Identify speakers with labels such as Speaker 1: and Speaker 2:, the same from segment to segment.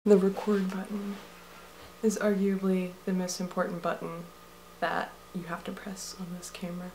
Speaker 1: The record button is arguably the most important button that you have to press on this camera.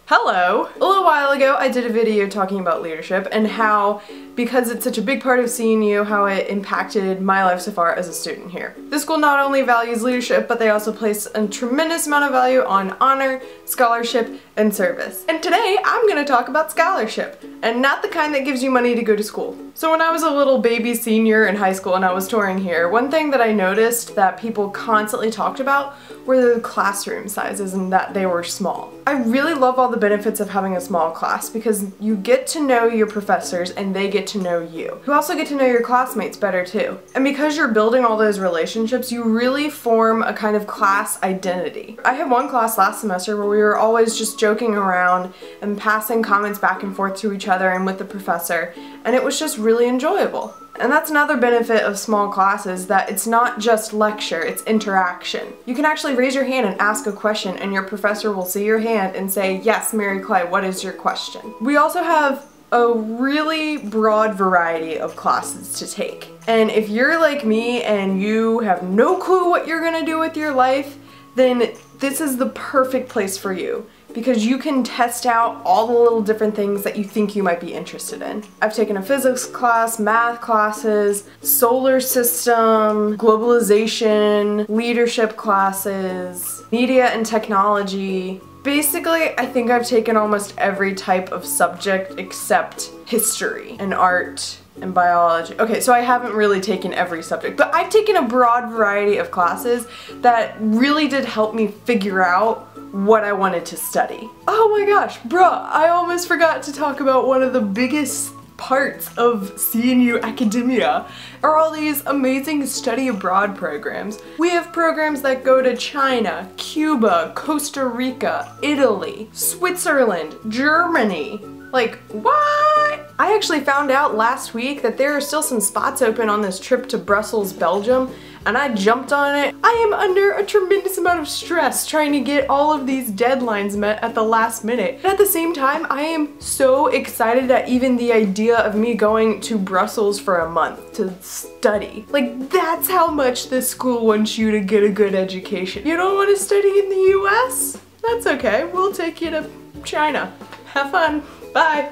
Speaker 1: Hello! A little while ago I did a video talking about leadership and how, because it's such a big part of CNU, how it impacted my life so far as a student here. This school not only values leadership, but they also place a tremendous amount of value on honor, scholarship, and service. And today I'm going to talk about scholarship, and not the kind that gives you money to go to school. So when I was a little baby senior in high school and I was touring here, one thing that I noticed that people constantly talked about were the classroom sizes and that they were small. I really love all the benefits of having a small class because you get to know your professors and they get to know you. You also get to know your classmates better too. And because you're building all those relationships, you really form a kind of class identity. I had one class last semester where we were always just joking around and passing comments back and forth to each other and with the professor, and it was just really enjoyable. And that's another benefit of small classes, that it's not just lecture, it's interaction. You can actually raise your hand and ask a question and your professor will see your hand and say, "Yes, Mary Clay, what is your question?" We also have a really broad variety of classes to take. And if you're like me and you have no clue what you're gonna do with your life, then this is the perfect place for you, because you can test out all the little different things that you think you might be interested in. I've taken a physics class, math classes, solar system, globalization, leadership classes, media and technology. Basically, I think I've taken almost every type of subject except history and art and biology. Okay, so I haven't really taken every subject, but I've taken a broad variety of classes that really did help me figure out what I wanted to study. Oh my gosh, bruh, I almost forgot to talk about one of the biggest parts of CNU academia are all these amazing study abroad programs. We have programs that go to China, Cuba, Costa Rica, Italy, Switzerland, Germany. Like, what? I actually found out last week that there are still some spots open on this trip to Brussels, Belgium, and I jumped on it. I am under a tremendous amount of stress trying to get all of these deadlines met at the last minute. But at the same time, I am so excited at even the idea of me going to Brussels for a month to study. Like, that's how much this school wants you to get a good education. You don't want to study in the US? That's okay, we'll take you to China. Have fun, bye.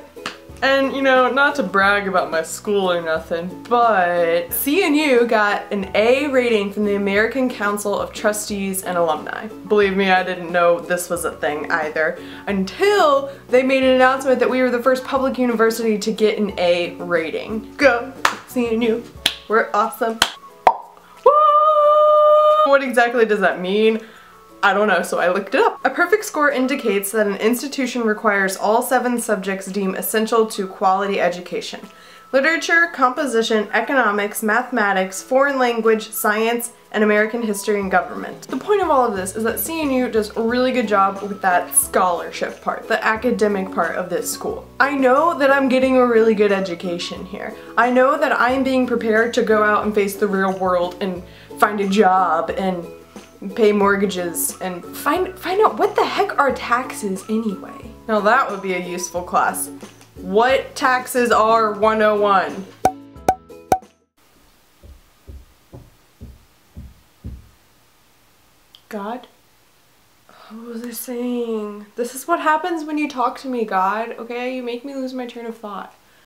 Speaker 1: And you know, not to brag about my school or nothing, but CNU got an A rating from the American Council of Trustees and Alumni. Believe me, I didn't know this was a thing either until they made an announcement that we were the first public university to get an A rating. Go CNU, we're awesome. Woo! What exactly does that mean? I don't know, so I looked it up. A perfect score indicates that an institution requires all 7 subjects deemed essential to quality education: literature, composition, economics, mathematics, foreign language, science, and American history and government. The point of all of this is that CNU does a really good job with that scholarship part, the academic part of this school. I know that I'm getting a really good education here. I know that I'm being prepared to go out and face the real world and find a job and pay mortgages and find out what the heck are taxes anyway. Now that would be a useful class. What taxes are 101? God? What was I saying? This is what happens when you talk to me, God, okay? You make me lose my train of thought.